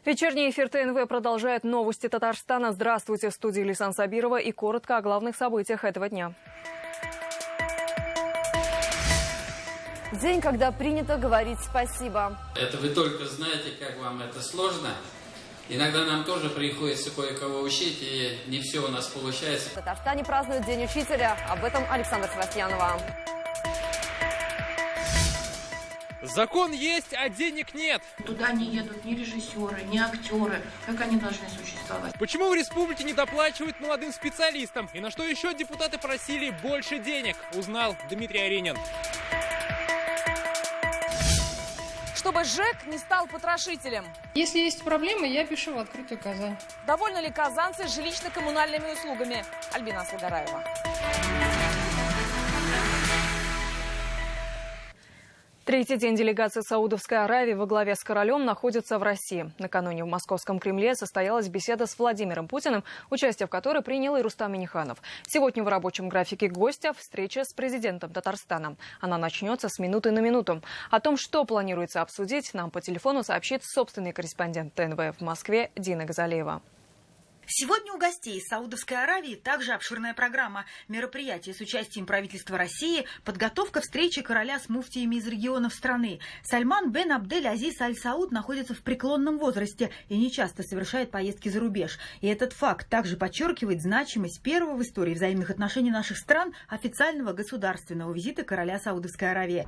Вечерний эфир ТНВ продолжает новости Татарстана. Здравствуйте, в студии Лисан Сабирова и коротко о главных событиях этого дня. День, когда принято говорить спасибо. Это вы только знаете, как вам это сложно. Иногда нам тоже приходится кое-кого учить, и не все у нас получается. В Татарстане празднуют День учителя. Об этом Александра Севастьянова. Закон есть, а денег нет. Туда не едут ни режиссеры, ни актеры. Как они должны существовать? Почему в республике не доплачивают молодым специалистам? И на что еще депутаты просили больше денег? Узнал Дмитрий Аренин. Чтобы ЖЭК не стал потрошителем. Если есть проблемы, я пишу в открытую Казань. Довольны ли казанцы жилищно-коммунальными услугами? Альбина Асылгараева. Третий день делегации Саудовской Аравии во главе с королем находится в России. Накануне в Московском Кремле состоялась беседа с Владимиром Путиным, участие в которой принял и Рустам Минниханов. Сегодня в рабочем графике гостя встреча с президентом Татарстана. Она начнется с минуты на минуту. О том, что планируется обсудить, нам по телефону сообщит собственный корреспондент ТНВ в Москве Дина Газалиева. Сегодня у гостей из Саудовской Аравии также обширная программа мероприятий с участием правительства России, подготовка встречи короля с муфтиями из регионов страны. Сальман бен Абдель-Азиз Аль-Сауд находится в преклонном возрасте и нечасто совершает поездки за рубеж. И этот факт также подчеркивает значимость первого в истории взаимных отношений наших стран официального государственного визита короля Саудовской Аравии.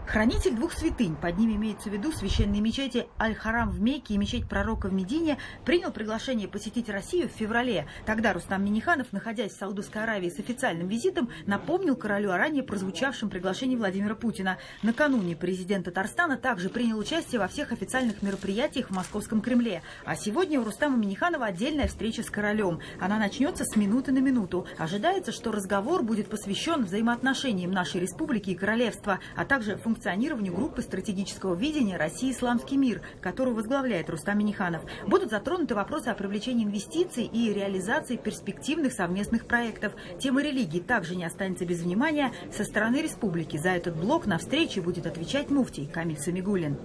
Хранитель двух святынь, под ними имеется в виду священные мечети Аль-Харам в Мекке и мечеть пророка в Медине, принял приглашение посетить Россию в феврале. Тогда Рустам Минниханов, находясь в Саудовской Аравии с официальным визитом, напомнил королю о ранее прозвучавшем приглашении Владимира Путина. Накануне президент Татарстана также принял участие во всех официальных мероприятиях в Московском Кремле. А сегодня у Рустама Минниханова отдельная встреча с королем. Она начнется с минуты на минуту. Ожидается, что разговор будет посвящен взаимоотношениям нашей республики и королевства, а также функционированию группы стратегического видения «Россия. Исламский мир», которую возглавляет Рустам Минниханов. Будут затронуты вопросы о привлечении инвестиций и реализации перспективных совместных проектов. Тема религии также не останется без внимания. Со стороны республики за этот блок на встрече будет отвечать муфтий Камиль Самигуллин.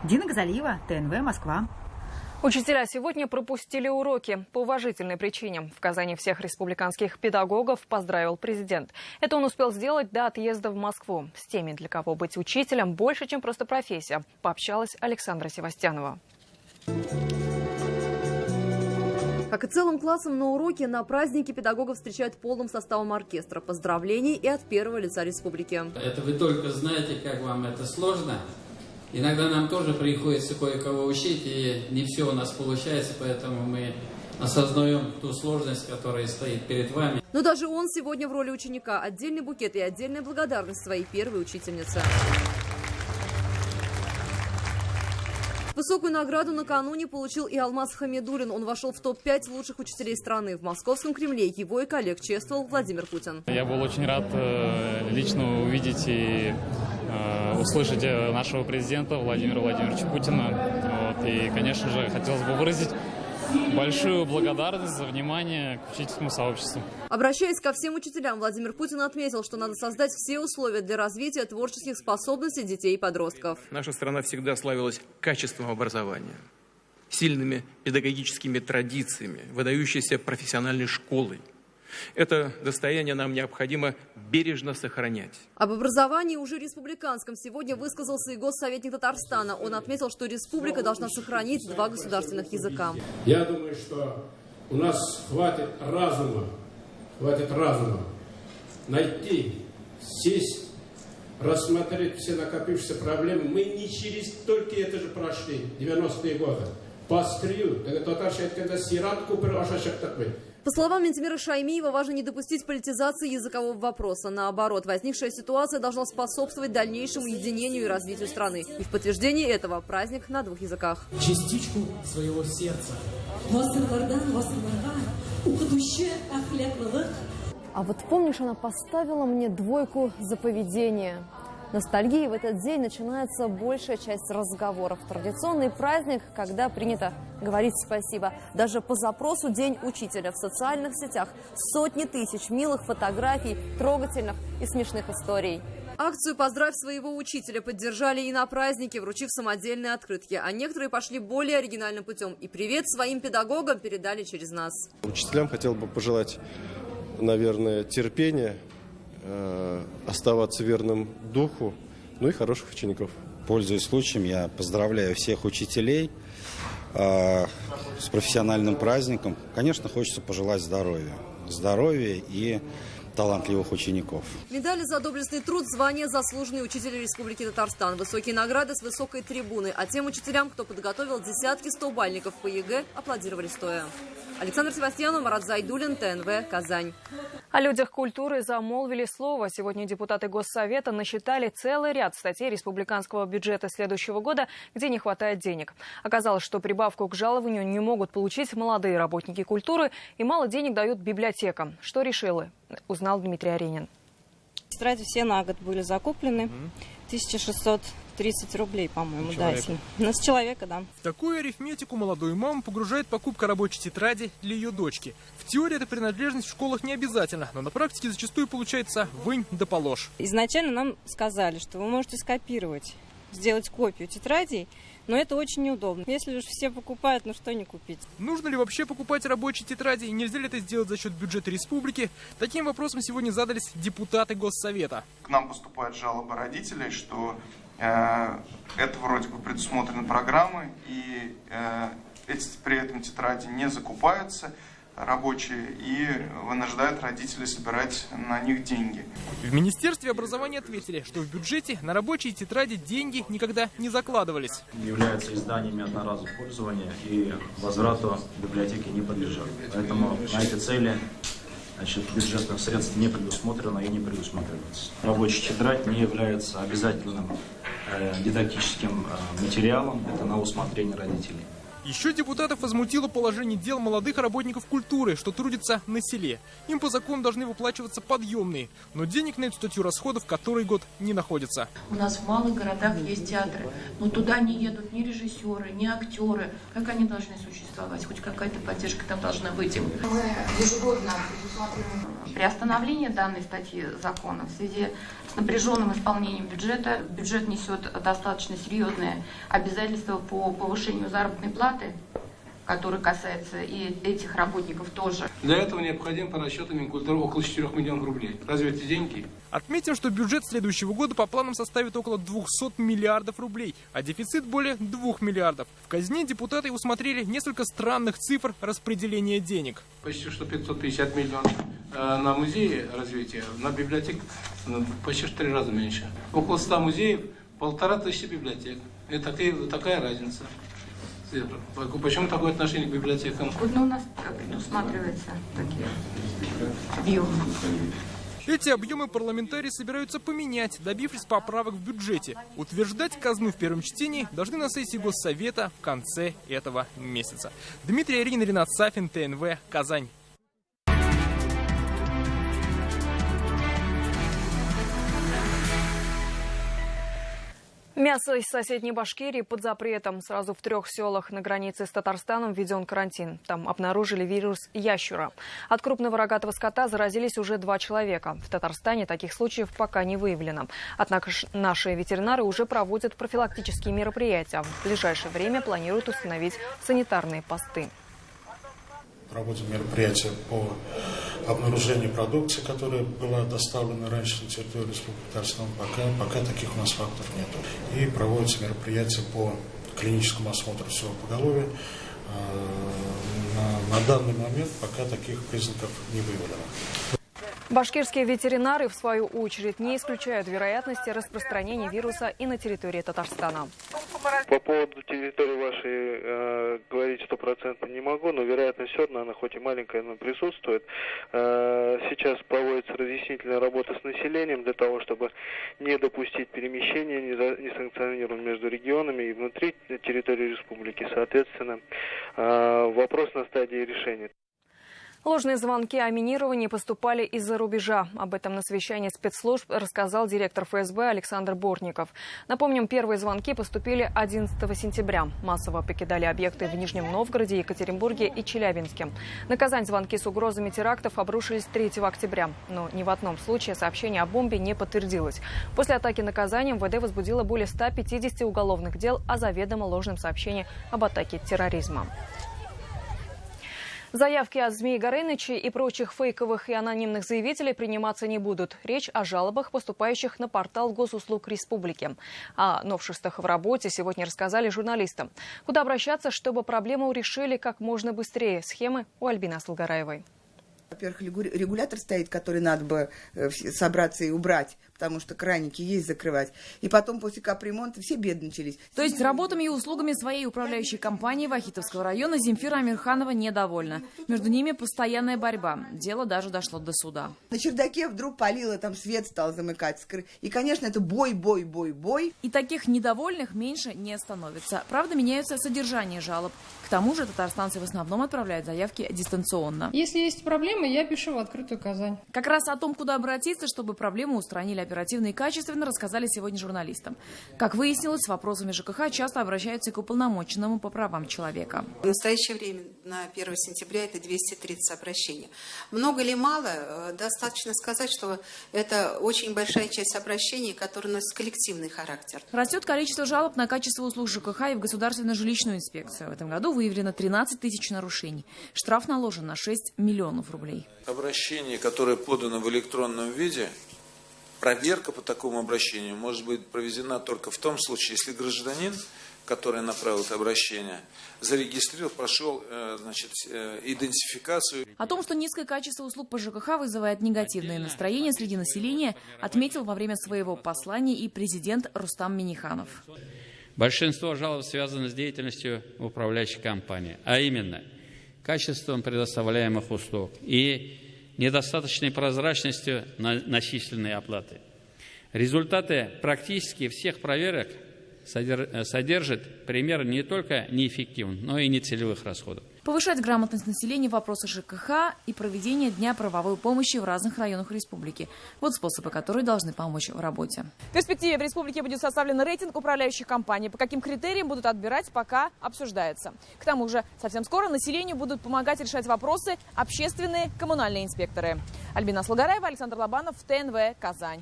Дина Газалиева, ТНВ, Москва. Учителя сегодня пропустили уроки по уважительной причине. В Казани всех республиканских педагогов поздравил президент. Это он успел сделать до отъезда в Москву. С теми, для кого быть учителем больше, чем просто профессия, пообщалась Александра Севастьянова. Как и целым классом на уроке, на празднике педагогов встречают полным составом оркестра. Поздравлений и от первого лица республики. Это вы только знаете, как вам это сложно. Иногда нам тоже приходится кое-кого учить, и не все у нас получается, поэтому мы осознаем ту сложность, которая стоит перед вами. Но даже он сегодня в роли ученика. Отдельный букет и отдельная благодарность своей первой учительнице. Высокую награду накануне получил и Алмаз Хамидуллин. Он вошел в топ-5 лучших учителей страны. В Московском Кремле его и коллег чествовал Владимир Путин. Я был очень рад лично увидеть и услышать нашего президента Владимира Владимировича Путина. И, конечно же, хотелось бы выразить большую благодарность за внимание к учительскому сообществу. Обращаясь ко всем учителям, Владимир Путин отметил, что надо создать все условия для развития творческих способностей детей и подростков. Наша страна всегда славилась качеством образования, сильными педагогическими традициями, выдающейся профессиональной школой. Это достояние нам необходимо бережно сохранять. Об образовании уже республиканском сегодня высказался и госсоветник Татарстана. Он отметил, что республика должна сохранить два государственных языка. Я думаю, что у нас хватит разума найти, сесть, рассмотреть все накопившиеся проблемы. Мы не через только это же прошли, 90-е годы. Пострию, татарша когда сират купер ашашак такой. По словам Ментимира Шаймиева, важно не допустить политизации языкового вопроса. Наоборот, возникшая ситуация должна способствовать дальнейшему единению и развитию страны. И в подтверждение этого праздник на двух языках. Частичку своего сердца. А вот помнишь, она поставила мне 2 за поведение. Ностальгии в этот день начинается большая часть разговоров. Традиционный праздник, когда принято говорить спасибо. Даже по запросу День учителя в социальных сетях сотни тысяч милых фотографий, трогательных и смешных историй. Акцию «Поздравь своего учителя» поддержали и на празднике, вручив самодельные открытки. А некоторые пошли более оригинальным путем. И привет своим педагогам передали через нас. Учителям хотел бы пожелать, наверное, терпения, оставаться верным духу, ну и хороших учеников. Пользуясь случаем, я поздравляю всех учителей с профессиональным праздником. Конечно, хочется пожелать здоровья. Здоровья и талантливых учеников. Медали за доблестный труд, звание «Заслуженный учитель Республики Татарстан», высокие награды с высокой трибуны. А тем учителям, кто подготовил десятки стобальников по ЕГЭ, аплодировали стоя. Александр Севастьянов, Марат Зайдуллин, ТНВ, Казань. О людях культуры замолвили слово. Сегодня депутаты Госсовета насчитали целый ряд статей республиканского бюджета следующего года, где не хватает денег. Оказалось, что прибавку к жалованию не могут получить молодые работники культуры и мало денег дают библиотекам. Что решили, узнал Дмитрий Аренин. Тетради все на год были закуплены. 1630 рублей, по-моему, да. С человека, да. В такую арифметику молодую маму погружает покупка рабочей тетради для ее дочки. В теории эта принадлежность в школах не обязательно, но на практике зачастую получается вынь да положь. Изначально нам сказали, что вы можете скопировать, сделать копию тетрадей, но это очень неудобно. Если уж все покупают, ну что не купить? Нужно ли вообще покупать рабочие тетради и нельзя ли это сделать за счет бюджета республики? Таким вопросом сегодня задались депутаты Госсовета. К нам поступают жалобы родителей, что это вроде бы предусмотрено программой, и при этом тетради не закупаются рабочие и вынуждают родителей собирать на них деньги. В Министерстве образования ответили, что в бюджете на рабочие тетради деньги никогда не закладывались. Являются изданиями одноразового пользования и возврату библиотеки не подлежат. Поэтому на эти цели бюджетных средств не предусмотрено и не предусматривается. Рабочая тетрадь не является обязательным дидактическим материалом, это на усмотрение родителей. Еще депутатов возмутило положение дел молодых работников культуры, что трудятся на селе. Им по закону должны выплачиваться подъемные, но денег на эту статью расходов который год не находится. У нас в малых городах есть театры, но туда не едут ни режиссеры, ни актеры. Как они должны существовать? Хоть какая-то поддержка там должна быть. Мы ежегодно предусматриваем приостановление данной статьи закона в связи с напряженным исполнением бюджета. Бюджет несет достаточно серьезные обязательства по повышению заработной платы, который касается и этих работников тоже. Для этого необходимо по расчетам Минкультуры около 4 миллионов рублей. Разве эти деньги? Отметим, что бюджет следующего года по планам составит около 200 миллиардов рублей, а дефицит более 2 миллиардов. В казне депутаты усмотрели несколько странных цифр распределения денег. Почти что 550 миллионов на музеи развития, на библиотек почти 3 раза меньше. Около 100 музеев, 1500 библиотек. И такая разница. Почему такое отношение к библиотекам? У нас предусматриваются такие объемы. Эти объемы парламентарии собираются поменять, добившись поправок в бюджете. Утверждать казну в первом чтении должны на сессии Госсовета в конце этого месяца. Дмитрий Аренин, Ренат Сафин, ТНВ, Казань. Мясо из соседней Башкирии под запретом. Сразу в 3 селах на границе с Татарстаном введен карантин. Там обнаружили вирус ящура. От крупного рогатого скота заразились уже 2 человека. В Татарстане таких случаев пока не выявлено. Однако наши ветеринары уже проводят профилактические мероприятия. В ближайшее время планируют установить санитарные посты. Проводим мероприятия по обнаружению продукции, которая была доставлена раньше на территорию Республики Татарстан. Пока таких у нас фактов нет. И проводятся мероприятия по клиническому осмотру всего поголовья. На данный момент пока таких признаков не выявлено. Башкирские ветеринары, в свою очередь, не исключают вероятности распространения вируса и на территории Татарстана. По поводу территории вашей говорить 100% не могу, но вероятность все равно, она хоть и маленькая, но присутствует. Сейчас проводится разъяснительная работа с населением для того, чтобы не допустить перемещения несанкционированных между регионами и внутри территории республики. Соответственно, вопрос на стадии решения. Ложные звонки о минировании поступали из-за рубежа. Об этом на совещании спецслужб рассказал директор ФСБ Александр Бортников. Напомним, первые звонки поступили 11 сентября. Массово покидали объекты в Нижнем Новгороде, Екатеринбурге и Челябинске. На Казань звонки с угрозами терактов обрушились 3 октября. Но ни в одном случае сообщение о бомбе не подтвердилось. После атаки на Казань МВД возбудило более 150 уголовных дел о заведомо ложном сообщении об атаке терроризма. Заявки от Змеи Горыныча и прочих фейковых и анонимных заявителей приниматься не будут. Речь о жалобах, поступающих на портал Госуслуг Республики. О новшествах в работе сегодня рассказали журналистам. Куда обращаться, чтобы проблему решили как можно быстрее? Схемы у Альбины Аслгараевой. Во-первых, регулятор стоит, который надо бы собраться и убрать, потому что краники есть закрывать. И потом после капремонта все бедничались. То есть работами и услугами своей управляющей компании Вахитовского района Земфира Амирханова недовольна. Между ними постоянная борьба. Дело даже дошло до суда. На чердаке вдруг палило, там свет стал замыкать. И, конечно, это бой. И таких недовольных меньше не становится. Правда, меняются содержание жалоб. К тому же татарстанцы в основном отправляют заявки дистанционно. Если есть проблемы, я пишу в открытую Казань. Как раз о том, куда обратиться, чтобы проблему устранили оперативно и качественно, рассказали сегодня журналистам. Как выяснилось, с вопросами ЖКХ часто обращаются к уполномоченному по правам человека. В настоящее время на 1 сентября это 230 обращений. Много или мало? Достаточно сказать, что это очень большая часть обращений, которые носят коллективный характер. Растет количество жалоб на качество услуг ЖКХ и в Государственную жилищную инспекцию. В этом году выявлено 13 тысяч нарушений. Штраф наложен на 6 миллионов рублей. Обращение, которое подано в электронном виде, проверка по такому обращению может быть проведена только в том случае, если гражданин, который направил это обращение, зарегистрировал, прошел идентификацию. О том, что низкое качество услуг по ЖКХ вызывает негативное настроение среди населения, отметил во время своего послания и президент Рустам Минниханов. Большинство жалоб связано с деятельностью управляющей компании, а именно качеством предоставляемых услуг и недостаточной прозрачностью начисленной оплаты. Результаты практически всех проверок содержат примеры не только неэффективных, но и нецелевых расходов. Повышать грамотность населения в вопросах ЖКХ и проведение Дня правовой помощи в разных районах республики. Вот способы, которые должны помочь в работе. В перспективе в республике будет составлен рейтинг управляющих компаний. По каким критериям будут отбирать, пока обсуждается. К тому же совсем скоро населению будут помогать решать вопросы общественные коммунальные инспекторы. Альбина Аслгараева, Александр Лобанов, ТНВ, Казань.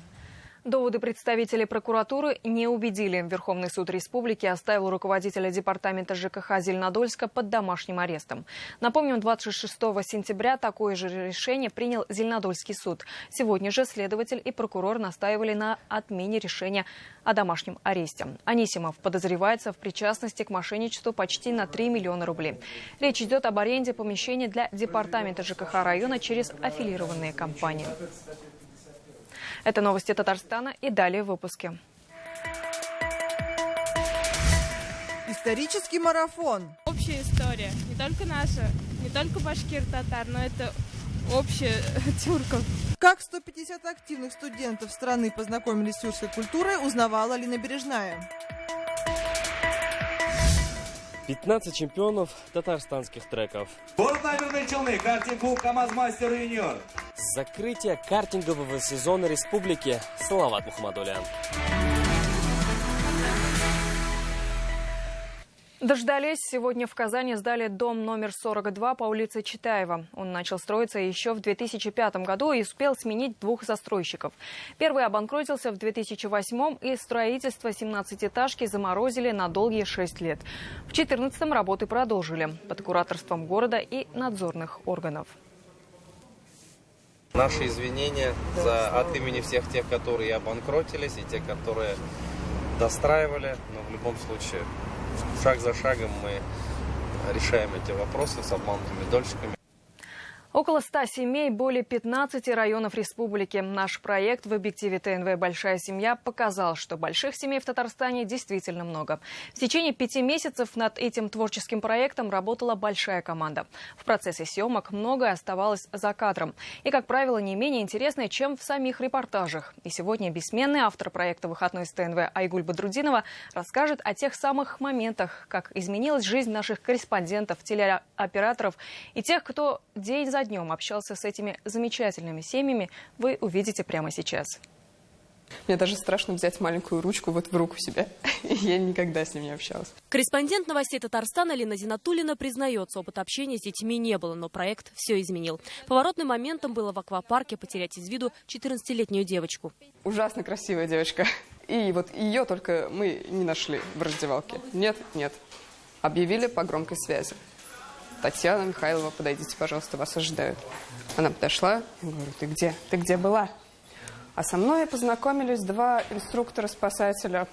Доводы представителей прокуратуры не убедили. Верховный суд республики оставил руководителя департамента ЖКХ Зеленодольска под домашним арестом. Напомним, 26 сентября такое же решение принял Зеленодольский суд. Сегодня же следователь и прокурор настаивали на отмене решения о домашнем аресте. Анисимов подозревается в причастности к мошенничеству почти на 3 миллиона рублей. Речь идет об аренде помещений для департамента ЖКХ района через аффилированные компании. Это новости Татарстана и далее в выпуске. Исторический марафон. Общая история. Не только наша, не только башкир-татар, но это общая тюрков. Как 150 активных студентов страны познакомились с тюркской культурой, узнавала Алина Бережная. 15 чемпионов татарстанских треков. Борт-наберные Челны, картинг-клуб КамАЗ-мастер юниор. Закрытие картингового сезона республики. Салават Мухаммадулян. Дождались. Сегодня в Казани сдали дом номер 42 по улице Читаева. Он начал строиться еще в 2005 году и успел сменить 2 застройщиков. Первый обанкротился в 2008 и строительство 17-этажки заморозили на долгие 6 лет. В 2014 работы продолжили под кураторством города и надзорных органов. Наши извинения от имени всех тех, которые обанкротились, и тех, которые достраивали. Но в любом случае, шаг за шагом мы решаем эти вопросы с обманутыми дольщиками. Около 100 семей, более 15 районов республики. Наш проект в объективе ТНВ «Большая семья» показал, что больших семей в Татарстане действительно много. В течение 5 месяцев над этим творческим проектом работала большая команда. В процессе съемок многое оставалось за кадром. И, как правило, не менее интересное, чем в самих репортажах. И сегодня бессменный автор проекта «Выходной с ТНВ» Айгуль Бадрудинова расскажет о тех самых моментах, как изменилась жизнь наших корреспондентов, телеоператоров и тех, кто день за днем общался с этими замечательными семьями, вы увидите прямо сейчас. Мне даже страшно взять маленькую ручку вот в руку себе. Я никогда с ним не общалась. Корреспондент «Новостей Татарстана» Лина Зинатуллина признается, опыта общения с детьми не было, но проект все изменил. Поворотным моментом было в аквапарке потерять из виду 14-летнюю девочку. Ужасно красивая девочка. И вот ее только мы не нашли в раздевалке. Нет. Объявили по громкой связи. Татьяна Михайлова, подойдите, пожалуйста, вас ожидают. Она подошла, я говорю, ты где? Ты где была? А со мной познакомились 2 инструктора-спасателя.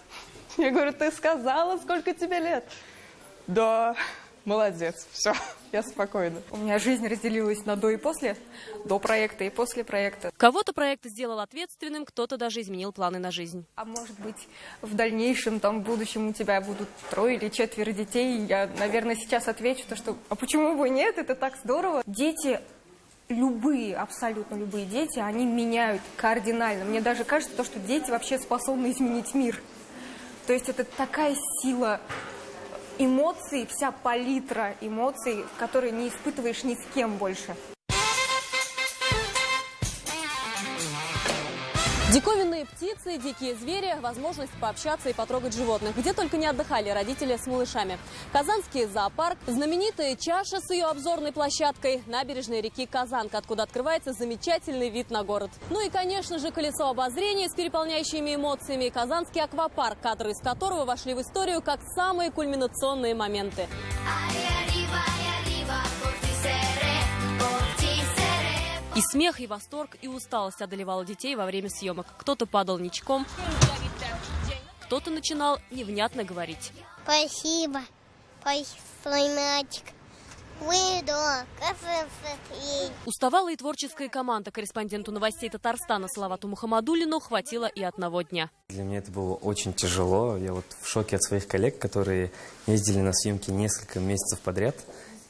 Я говорю, ты сказала, сколько тебе лет? Да, молодец, все, я спокойна. У меня жизнь разделилась на до и после, до проекта и после проекта. Кого-то проект сделал ответственным, кто-то даже изменил планы на жизнь. А может быть, в дальнейшем, в будущем у тебя будут 3 или 4 детей. Я, наверное, сейчас отвечу, что а почему бы нет, это так здорово. Дети... Любые, абсолютно любые дети, они меняют кардинально. Мне даже кажется, что дети вообще способны изменить мир. То есть это такая сила эмоций, вся палитра эмоций, которые не испытываешь ни с кем больше. Диковинные птицы, дикие звери, возможность пообщаться и потрогать животных. Где только не отдыхали родители с малышами. Казанский зоопарк, знаменитая чаша с ее обзорной площадкой, набережная реки Казанка, откуда открывается замечательный вид на город. Ну и, конечно же, колесо обозрения с переполняющими эмоциями, Казанский аквапарк, кадры из которого вошли в историю как самые кульминационные моменты. И смех, и восторг, и усталость одолевала детей во время съемок. Кто-то падал ничком, кто-то начинал невнятно говорить. Спасибо, мальчик. Уставала и творческая команда. Корреспонденту «Новостей Татарстана» Салавату Мухаммадуллину хватило и одного дня. Для меня это было очень тяжело. Я вот в шоке от своих коллег, которые ездили на съемки несколько месяцев подряд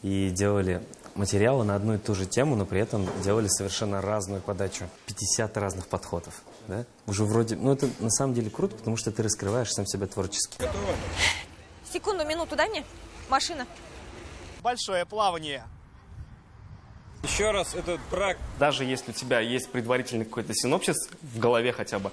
и делали материалы на одну и ту же тему, но при этом делали совершенно разную подачу. 50 разных подходов. Да? Уже вроде... это на самом деле круто, потому что ты раскрываешь сам себя творчески. Готово? Секунду, минуту, дай мне. Машина. Большое плавание. Еще раз, этот брак. Даже если у тебя есть предварительный какой-то синопсис в голове хотя бы,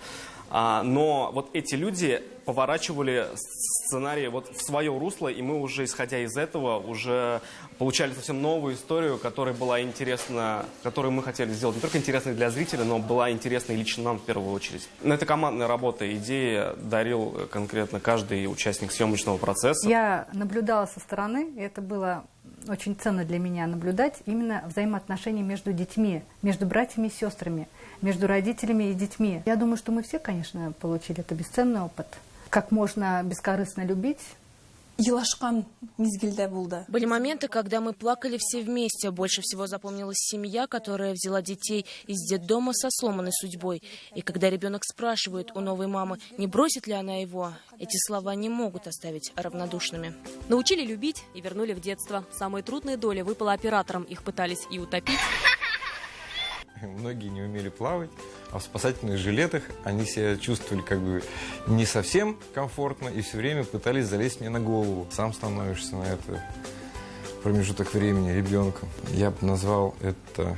но вот эти люди поворачивали сценарий вот в свое русло, и мы уже, исходя из этого, уже получали совсем новую историю, которая была интересна, которую мы хотели сделать не только интересной для зрителя, но была интересна и лично нам в первую очередь. Но это командная работа, идеи дарил конкретно каждый участник съемочного процесса. Я наблюдала со стороны, и это было очень ценно для меня наблюдать именно взаимоотношения между детьми, между братьями и сестрами, между родителями и детьми. Я думаю, что мы все, конечно, получили это бесценный опыт. Как можно бескорыстно любить. Были моменты, когда мы плакали все вместе. Больше всего запомнилась семья, которая взяла детей из детдома со сломанной судьбой. И когда ребенок спрашивает у новой мамы, не бросит ли она его, эти слова не могут оставить равнодушными. Научили любить и вернули в детство. Самые трудные доли выпало операторам. Их пытались и утопить. Многие не умели плавать, а в спасательных жилетах они себя чувствовали как бы не совсем комфортно и все время пытались залезть мне на голову. Сам становишься на это промежуток времени ребенком. Я бы назвал это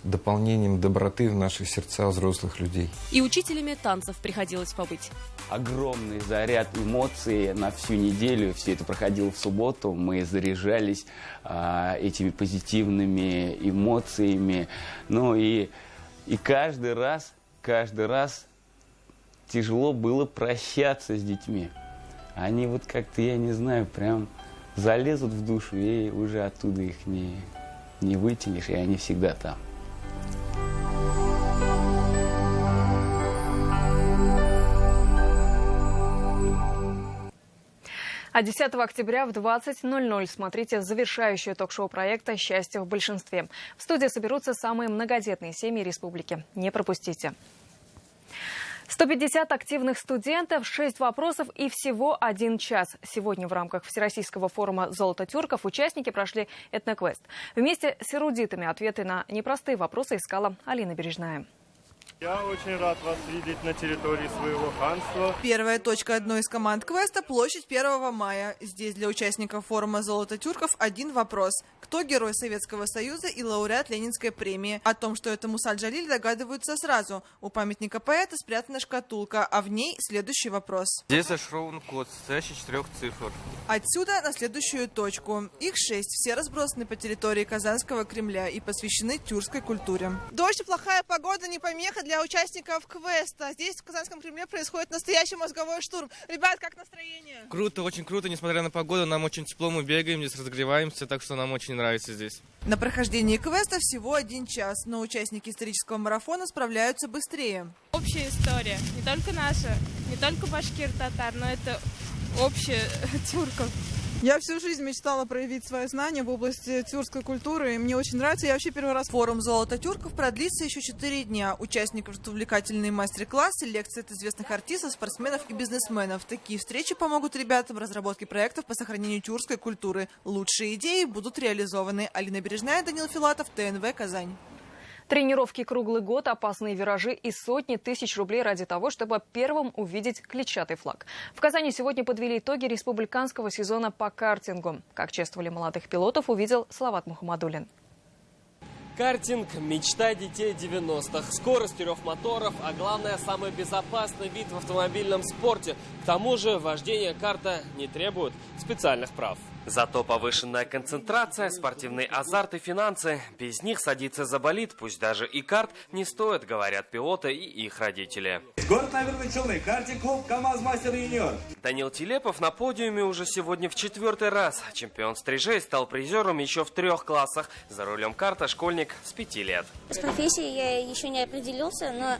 дополнением доброты в наши сердца взрослых людей. И учителями танцев приходилось побыть. Огромный заряд эмоций на всю неделю. Все это проходило в субботу. Мы заряжались этими позитивными эмоциями. Ну и каждый раз тяжело было прощаться с детьми. Они вот как-то, я не знаю, прям залезут в душу, и уже оттуда их не вытянешь, и они всегда там. А 10 октября в 20:00 смотрите завершающее ток-шоу проекта «Счастье в большинстве». В студии соберутся самые многодетные семьи республики. Не пропустите. 150 активных студентов, 6 вопросов и всего 1 час. Сегодня в рамках Всероссийского форума «Золото тюрков» участники прошли этноквест. Вместе с эрудитами ответы на непростые вопросы искала Алина Бережная. Я очень рад вас видеть на территории своего ханства. Первая точка одной из команд квеста – площадь 1 мая. Здесь для участников форума «Золото тюрков» один вопрос. Кто герой Советского Союза и лауреат Ленинской премии? О том, что это Муса Джалиль, догадываются сразу. У памятника поэта спрятана шкатулка, а в ней следующий вопрос. Здесь зашифрован код, состоящий из 4 цифр. Отсюда на следующую точку. Их 6, все разбросаны по территории Казанского Кремля и посвящены тюркской культуре. Дождь и плохая погода не помеха для участников квеста. Здесь в Казанском Кремле происходит настоящий мозговой штурм. Ребят, как настроение? Круто, очень круто, несмотря на погоду, нам очень тепло, мы бегаем, здесь разогреваемся, так что нам очень нравится здесь. На прохождении квеста всего 1 час, но участники исторического марафона справляются быстрее. Общая история, не только наша, не только башкир, татар, но это общая тюрков. Я всю жизнь мечтала проявить свои знания в области тюркской культуры, и мне очень нравится, я вообще первый раз. Форум «Золото тюрков» продлится еще 4 дня. Участников ждут увлекательные мастер-классы, лекции от известных артистов, спортсменов и бизнесменов. Такие встречи помогут ребятам в разработке проектов по сохранению тюркской культуры. Лучшие идеи будут реализованы. Алина Бережная, Данил Филатов, ТНВ, Казань. Тренировки круглый год, опасные виражи и сотни тысяч рублей ради того, чтобы первым увидеть клетчатый флаг. В Казани сегодня подвели итоги республиканского сезона по картингу. Как чествовали молодых пилотов, увидел Салават Мухаммадуллин. Картинг – мечта детей 90-х. Скорость 3 моторов, а главное, самый безопасный вид в автомобильном спорте. К тому же вождение карта не требует специальных прав. Зато повышенная концентрация, спортивный азарт и финансы. Без них садиться за болид, пусть даже и карт, не стоит, говорят пилоты и их родители. Город Набережные Челны, картинг-клуб КамАЗ-Мастер Юниор. Данил Телепов на подиуме уже сегодня в 4-й раз. Чемпион стрижей стал призером еще в 3 классах. За рулем карта школьник с 5 лет. С профессией я еще не определился, но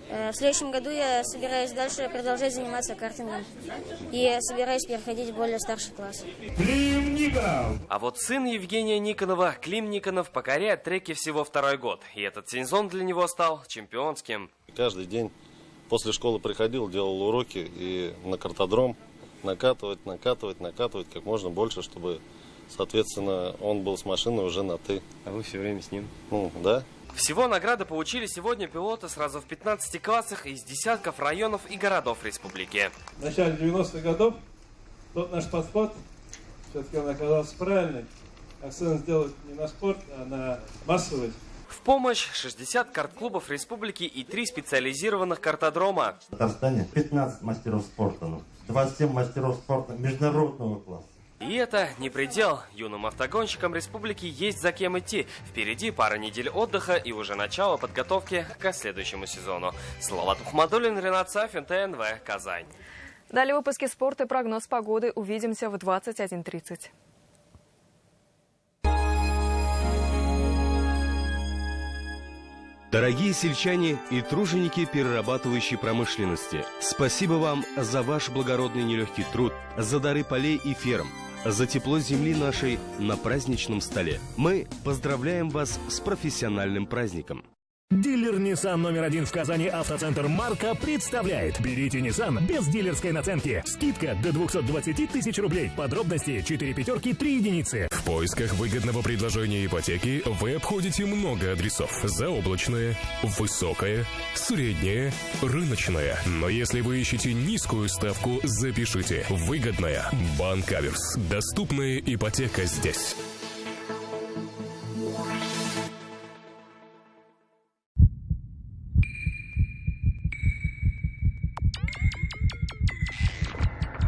в следующем году я собираюсь дальше продолжать заниматься картингом. И собираюсь переходить в более старший класс. Клим Никонов. А вот сын Евгения Никонова, Клим Никонов, покоряет треки всего 2-й год. И этот сезон для него стал чемпионским. Каждый день после школы приходил, делал уроки и на картодром накатывать как можно больше, чтобы, соответственно, он был с машиной уже на «ты». А вы все время с ним? Ну, да. Всего награды получили сегодня пилоты сразу в 15 классах из десятков районов и городов республики. В начале 90-х годов тот наш подход, все-таки он оказался правильный. Акцент сделать не на спорт, а на массовость. В помощь 60 карт-клубов республики и 3 специализированных картодрома. В Татарстане 15 мастеров спорта, 27 мастеров спорта международного класса. И это не предел. Юным автогонщикам республики есть за кем идти. Впереди пара недель отдыха и уже начало подготовки к следующему сезону. Салават Мухаммадуллин, Ренат Сафин, ТНВ, Казань. Далее выпуски спорта и прогноз погоды. Увидимся в 21:30. Дорогие сельчане и труженики перерабатывающей промышленности, спасибо вам за ваш благородный нелегкий труд, за дары полей и ферм, за тепло земли нашей на праздничном столе. Мы поздравляем вас с профессиональным праздником. Дилер Nissan номер 1 в Казани «Автоцентр Марка» представляет. Берите Nissan без дилерской наценки. Скидка до 220 тысяч рублей. Подробности 4 пятерки 3 единицы. В поисках выгодного предложения ипотеки вы обходите много адресов. Заоблачное, высокое, среднее, рыночное. Но если вы ищете низкую ставку, запишите. Выгодная. Банк Аверс. Доступная ипотека здесь.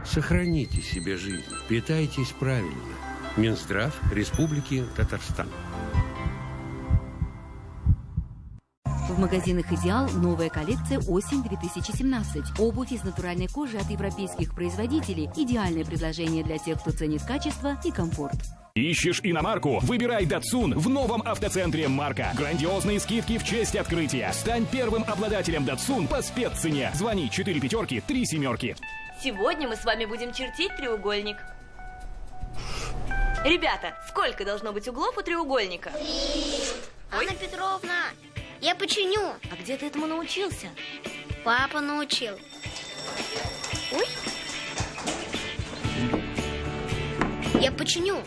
Сохраните себе жизнь, питайтесь правильно. Минздрав Республики Татарстан. В магазинах «Идеал» новая коллекция «Осень-2017». Обувь из натуральной кожи от европейских производителей. Идеальное предложение для тех, кто ценит качество и комфорт. Ищешь иномарку? Выбирай Datsun в новом автоцентре «Марка». Грандиозные скидки в честь открытия. Стань первым обладателем Datsun по спеццене. Звони 4 пятерки 3 семерки. Сегодня мы с вами будем чертить треугольник. Ребята, сколько должно быть углов у треугольника? Анна Петровна, я починю. А где ты этому научился? Папа научил. Ой. Я починю.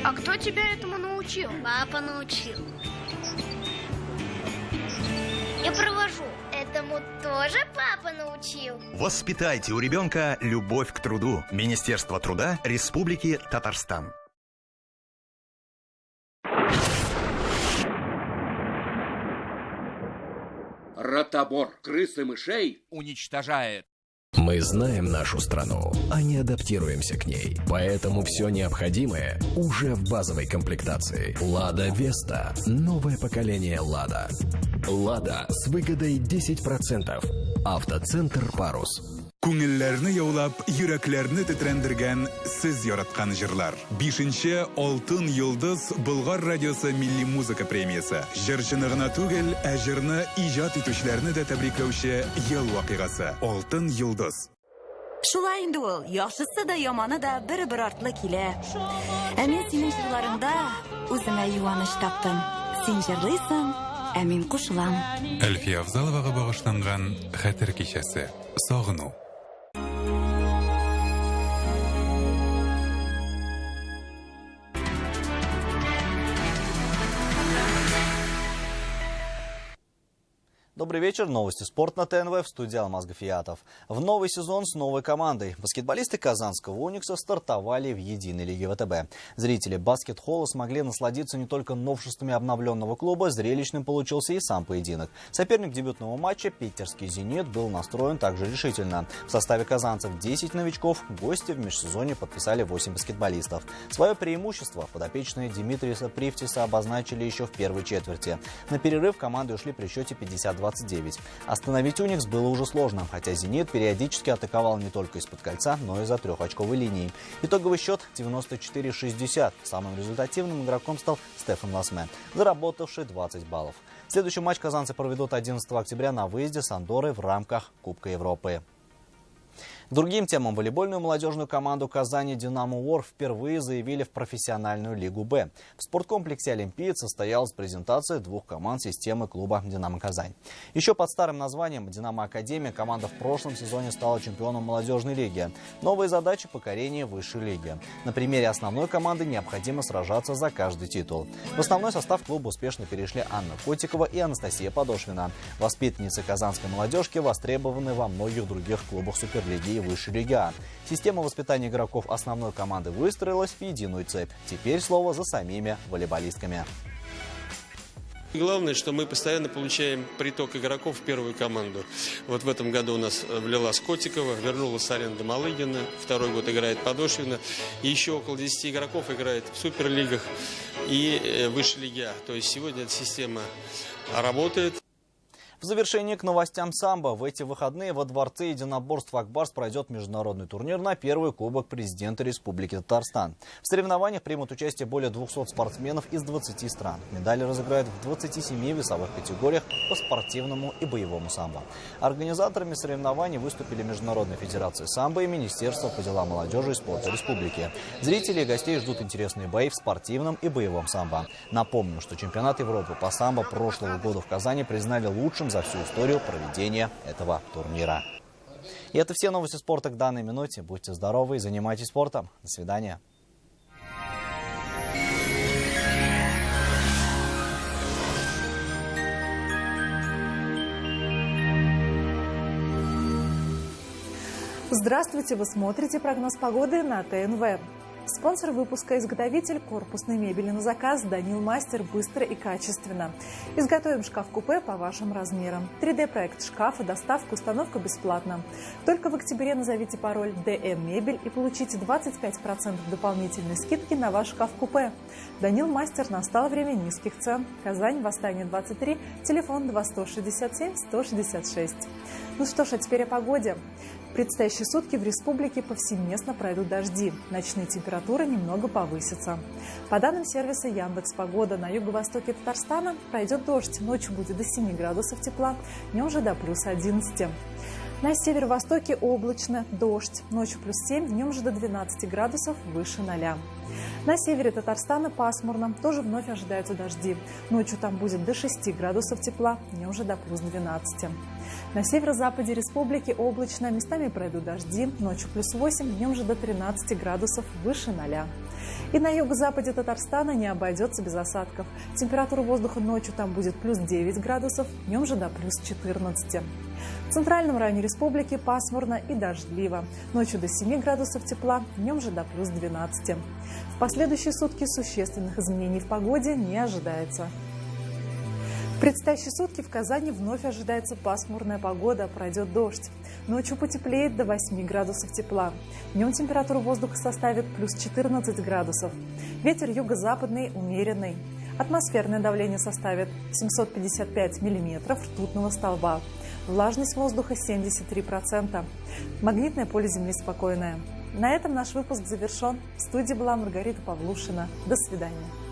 А кто тебя этому научил? Папа научил. Я провожу. Этому тоже папа научил. Воспитайте у ребенка любовь к труду. Министерство труда Республики Татарстан. Ротобор крыс и мышей уничтожает. Мы знаем нашу страну, а не адаптируемся к ней. Поэтому все необходимое уже в базовой комплектации. «Лада Веста». Новое поколение «Лада». «Лада» с выгодой 10%. Автоцентр «Парус». Күңелләрне яулап, йөрәкләрне тетрәндергән сез яраткан җырлар. 5-нче Алтын йолдыз Болгар радиосы милли музыка премиясе. Җырчыны гына түгел, ә җырны иҗат итүчеләрне дә тәбрикләүче ел вакыйгасы. Алтын йолдыз. Шулай инде ул, яхшысы да яманы да бер-бер артлы килә. Ә мин синең җырларыңда үземә юаныч таптым. Син җырлыйсың, ә мин кушылам. Әлфия Авзаловага багышланган хәтер кичәсе. Сагыну. Добрый вечер. Новости спорта на ТНВ, в студии Алмаз Гафиятов. В новый сезон с новой командой. Баскетболисты казанского «Уникса» стартовали в единой лиге ВТБ. Зрители баскет-холла смогли насладиться не только новшествами обновленного клуба, зрелищным получился и сам поединок. Соперник дебютного матча, питерский «Зенит», был настроен также решительно. В составе казанцев 10 новичков, гости в межсезонье подписали 8 баскетболистов. Свое преимущество подопечные Димитриса Привтиса обозначили еще в первой четверти. На перерыв команды ушли при счете 50-29. Остановить «Уникс» было уже сложно, хотя «Зенит» периодически атаковал не только из-под кольца, но и за трехочковой линией. Итоговый счет 94-60. Самым результативным игроком стал Стефан Ласме, заработавший 20 баллов. Следующий матч казанцы проведут 11 октября на выезде с Андоррой в рамках Кубка Европы. К другим темам. Волейбольную молодежную команду Казани «Динамо Вор» впервые заявили в профессиональную лигу «Б». В спорткомплексе «Олимпиец» состоялась презентация двух команд системы клуба «Динамо Казань». Еще под старым названием «Динамо Академия» команда в прошлом сезоне стала чемпионом молодежной лиги. Новые задачи – покорение высшей лиги. На примере основной команды необходимо сражаться за каждый титул. В основной состав клуба успешно перешли Анна Котикова и Анастасия Подошвина. Воспитанницы казанской молодежки востребованы во многих других клубах Суперлиги и высшей лиги А. Система воспитания игроков основной команды выстроилась в единую цепь. Теперь слово за самими волейболистками. Главное, что мы постоянно получаем приток игроков в первую команду. Вот в этом году у нас влилась Котикова, вернулась аренда Малыгина, второй год играет Подошвина. И еще около 10 игроков играет в суперлигах и высшей лиге А. То есть сегодня эта система работает. В завершение к новостям самбо. В эти выходные во дворце единоборств «Акбарс» пройдет международный турнир на первый кубок президента Республики Татарстан. В соревнованиях примут участие более 200 спортсменов из 20 стран. Медали разыграют в 27 весовых категориях по спортивному и боевому самбо. Организаторами соревнований выступили Международная федерация самбо и Министерство по делам молодежи и спорта Республики. Зрители и гостей ждут интересные бои в спортивном и боевом самбо. Напомню, что чемпионат Европы по самбо прошлого года в Казани признали лучшим за всю историю проведения этого турнира. И это все новости спорта к данной минуте. Будьте здоровы и занимайтесь спортом. До свидания. Здравствуйте! Вы смотрите прогноз погоды на ТНВ. Спонсор выпуска – изготовитель корпусной мебели на заказ «Данил Мастер» быстро и качественно. Изготовим шкаф-купе по вашим размерам. 3D-проект шкафа, доставка, установка бесплатно. Только в октябре назовите пароль «ДМ Мебель» и получите 25% дополнительной скидки на ваш шкаф-купе. «Данил Мастер» настало время низких цен. Казань, Восстание 23, телефон 2167-166. Ну что ж, а теперь о погоде. В предстоящие сутки в республике повсеместно пройдут дожди. Ночные температуры немного повысятся. По данным сервиса Яндекс.Погода, на юго-востоке Татарстана пройдет дождь. Ночью будет до 7 градусов тепла, днем же до плюс 11. На северо-востоке облачно, дождь. Ночью плюс 7, днем же до 12 градусов, выше 0. На севере Татарстана пасмурно, тоже вновь ожидаются дожди. Ночью там будет до 6 градусов тепла, днем же до плюс 12. На северо-западе республики облачно, местами пройдут дожди. Ночью плюс 8, днем же до 13 градусов, выше 0. И на юго-западе Татарстана не обойдется без осадков. Температура воздуха ночью там будет плюс 9 градусов, днем же до плюс 14. В центральном районе республики пасмурно и дождливо. Ночью до 7 градусов тепла, днем же до плюс 12. В последующие сутки существенных изменений в погоде не ожидается. В предстоящие сутки в Казани вновь ожидается пасмурная погода, пройдет дождь. Ночью потеплеет до 8 градусов тепла. Днем температура воздуха составит плюс 14 градусов. Ветер юго-западный умеренный. Атмосферное давление составит 755 миллиметров ртутного столба. Влажность воздуха 73%. Магнитное поле Земли спокойное. На этом наш выпуск завершен. В студии была Маргарита Павлушина. До свидания.